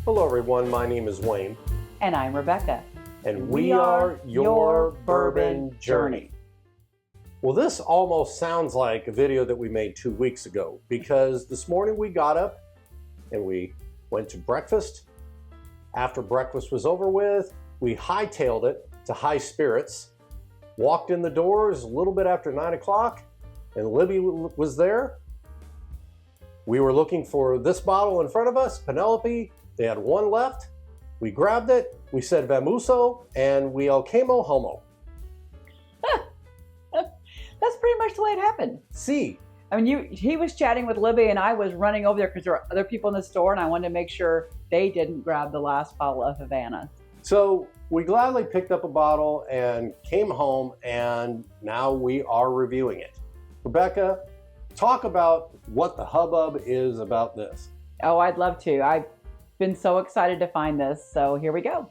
Hello everyone, my name is Wayne. And I'm Rebecca. And we are your Bourbon Journey. Well, this almost sounds like a video that we made 2 weeks ago because this morning we got up and we went to breakfast. After breakfast was over with, we hightailed it to High Spirits, walked in the doors a little bit after 9 o'clock, and Libby was there. We were looking for this bottle in front of us, Penelope. They had one left. We grabbed it, we said vamuso, and we el quemo homo. That's pretty much the way it happened. See. I mean, he was chatting with Libby and I was running over there because there were other people in the store and I wanted to make sure they didn't grab the last bottle of Havana. So we gladly picked up a bottle and came home, and now we are reviewing it. Rebecca, talk about what the hubbub is about this. Oh, I'd love to. I've been so excited to find this, so here we go.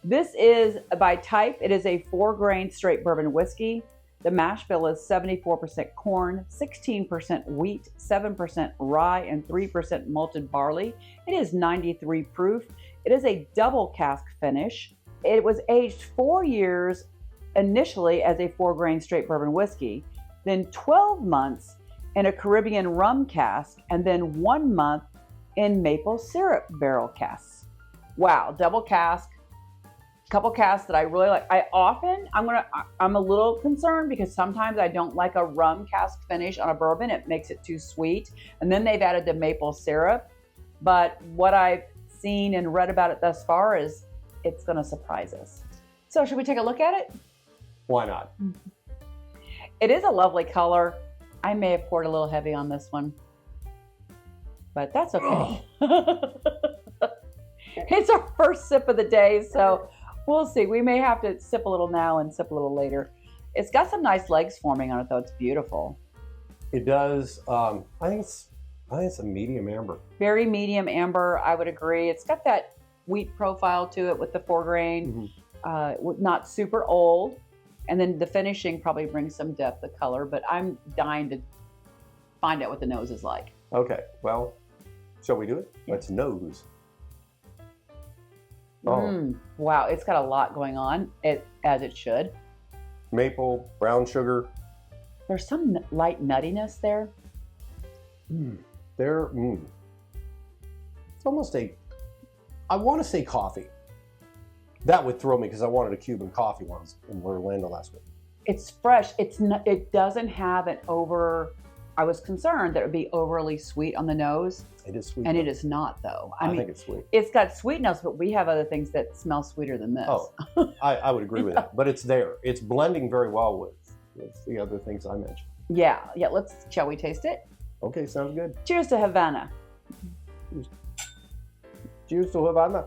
This is by type. It is a 4-grain straight bourbon whiskey. The mash bill is 74% corn, 16% wheat, 7% rye, and 3% malted barley. It is 93 proof. It is a double cask finish. It was aged 4 years initially as a 4-grain straight bourbon whiskey, then 12 months in a Caribbean rum cask, and then 1 month in maple syrup barrel casks. Wow, double cask. Couple casks that I really like. I'm a little concerned because sometimes I don't like a rum cask finish on a bourbon. It makes it too sweet. And then they've added the maple syrup. But what I've seen and read about it thus far is it's going to surprise us. So should we take a look at it? Why not? It is a lovely color. I may have poured a little heavy on this one, but that's okay. It's our first sip of the day, so we'll see. We may have to sip a little now and sip a little later. It's got some nice legs forming on it, though. It's beautiful. It does. I think it's a medium amber. Very medium amber, I would agree. It's got that wheat profile to it with the 4-grain. Not super old. And then the finishing probably brings some depth of color, but I'm dying to find out what the nose is like. Okay, well, shall we do it? Yeah. Let's nose. Oh. Wow, it's got a lot going on, as it should. Maple, brown sugar. There's some light nuttiness there. It's almost I want to say coffee. That would throw me because I wanted a Cuban coffee once in Orlando last week. It's fresh. It doesn't have an over. I was concerned that it would be overly sweet on the nose. It is sweet. And it is not, though. I think it's sweet. It's got sweet notes, but we have other things that smell sweeter than this. Oh, I would agree with that. But it's there. It's blending very well with the other things I mentioned. Yeah. Shall we taste it? Okay, sounds good. Cheers to Havana. Cheers to Havana.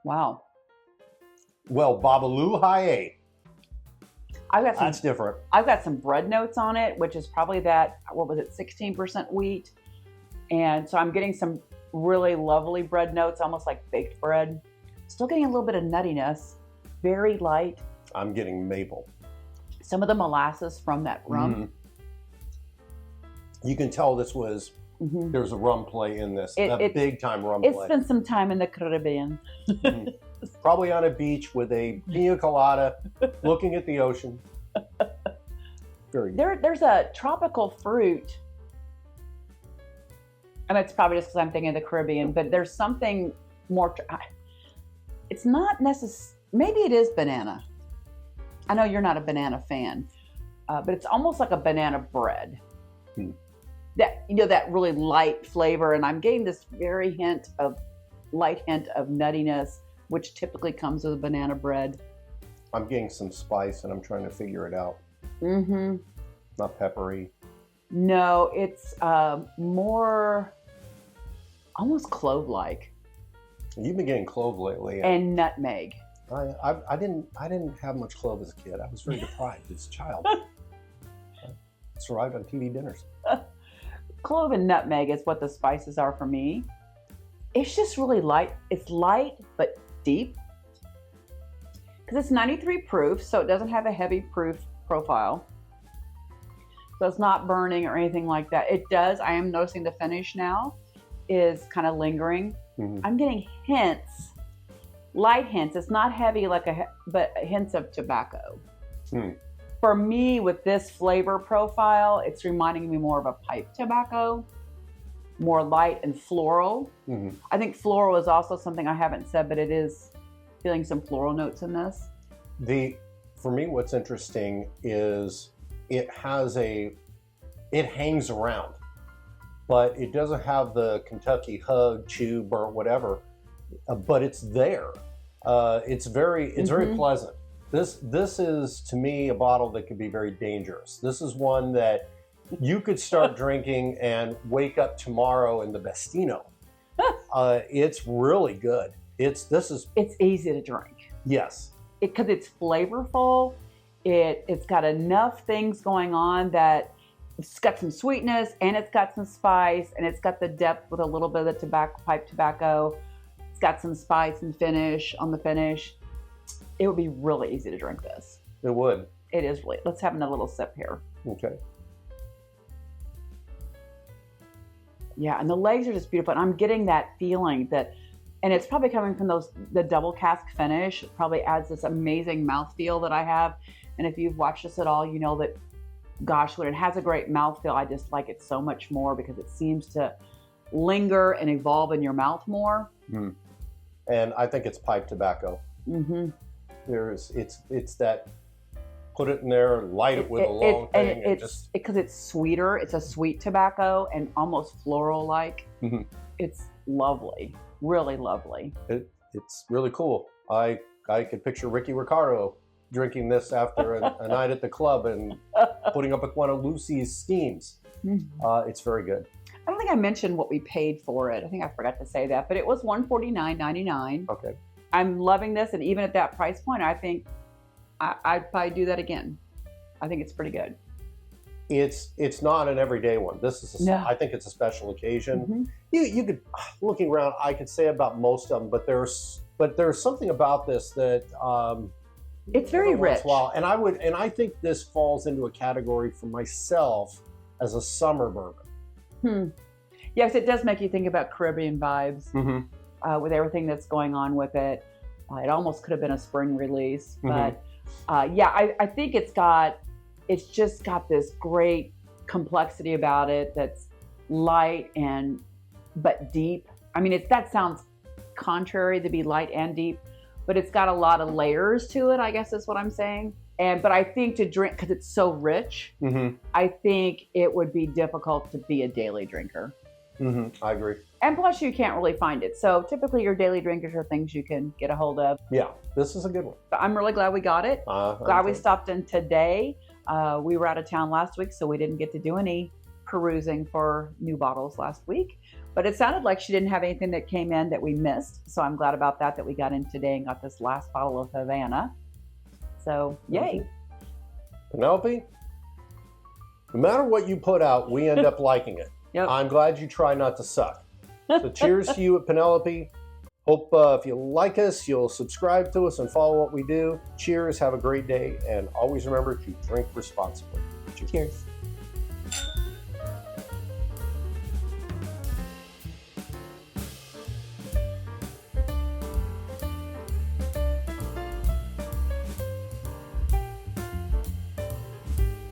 Wow. Well, Babalu High That's different. I've got some bread notes on it, which is probably that, 16% wheat. And so I'm getting some really lovely bread notes, almost like baked bread. Still getting a little bit of nuttiness, very light. I'm getting maple. Some of the molasses from that rum. You can tell this was, there's a rum play in this, a big time rum play. It's been some time in the Caribbean. Probably on a beach with a pina colada, looking at the ocean. Very good. There's a tropical fruit, and it's probably just because I'm thinking of the Caribbean, but there's something more. It's not necessarily, maybe it is banana. I know you're not a banana fan, but it's almost like a banana bread. That really light flavor, and I'm getting this very light hint of nuttiness, which typically comes with a banana bread. I'm getting some spice, and I'm trying to figure it out. Not peppery. No, it's more almost clove-like. You've been getting clove lately, and nutmeg. I didn't have much clove as a kid. I was very deprived as a child. I survived on TV dinners. Clove and nutmeg is what the spices are for me. It's just really light. It's light but deep. Because it's 93 proof, so it doesn't have a heavy proof profile. So it's not burning or anything like that. It does. I am noticing the finish now is kind of lingering. Mhm. I'm getting hints, light hints. It's not heavy but hints of tobacco. Hmm. For me, with this flavor profile, it's reminding me more of a pipe tobacco, more light and floral. Mhm. I think floral is also something I haven't said, but it is feeling some floral notes in this. For me, what's interesting is it hangs around, but it doesn't have the Kentucky hug, chew, burnt, whatever. But it's there. It's very pleasant. This is, to me, a bottle that could be very dangerous. This is one that you could start drinking and wake up tomorrow in the Bestino. It's really good. It's easy to drink. Yes. Because it's flavorful. It's got enough things going on that it's got some sweetness and it's got some spice and it's got the depth with a little bit of the pipe tobacco. It's got some spice and finish on the finish. It would be really easy to drink this. It would. It is really. Let's have a little sip here. Okay. Yeah, and the legs are just beautiful. And I'm getting that feeling that, and it's probably coming from the double cask finish. It probably adds this amazing mouthfeel that I have. And if you've watched this at all, you know that, gosh, when it has a great mouthfeel, I just like it so much more because it seems to linger and evolve in your mouth more. Mm. And I think it's pipe tobacco. Mm-hmm. It's that, put it in there, light it with a long thing. It's because it's sweeter. It's a sweet tobacco and almost floral-like. Mm-hmm. It's lovely, really lovely. It's really cool. I could picture Ricky Ricardo drinking this after a night at the club and putting up with one of Lucy's schemes. Mm-hmm. It's very good. I don't think I mentioned what we paid for it. I think I forgot to say that, but it was $149.99. Okay. I'm loving this, and even at that price point, I think I'd probably do that again. I think it's pretty good. It's not an everyday one. This is I think it's a special occasion. Mm-hmm. You could, looking around, I could say about most of them, but there's something about this that it's very rich. And I think this falls into a category for myself as a summer bourbon. Yes, it does make you think about Caribbean vibes. Mm-hmm. With everything that's going on with it. It almost could have been a spring release, but I think it's just got this great complexity about it that's light but deep. I mean, that sounds contrary to be light and deep, but it's got a lot of layers to it, I guess is what I'm saying. But I think to drink, because it's so rich, mm-hmm. I think it would be difficult to be a daily drinker. Mm-hmm. I agree. And plus, you can't really find it. So typically, your daily drinkers are things you can get a hold of. Yeah, this is a good one. But I'm really glad we got it. Glad we stopped in today. We were out of town last week, so we didn't get to do any perusing for new bottles last week. But it sounded like she didn't have anything that came in that we missed. So I'm glad about that we got in today and got this last bottle of Havana. So, yay. Penelope, no matter what you put out, we end up liking it. Yep. I'm glad you try not to suck. So cheers to you at Penelope. Hope if you like us, you'll subscribe to us and follow what we do. Cheers, have a great day, and always remember to drink responsibly. Cheers.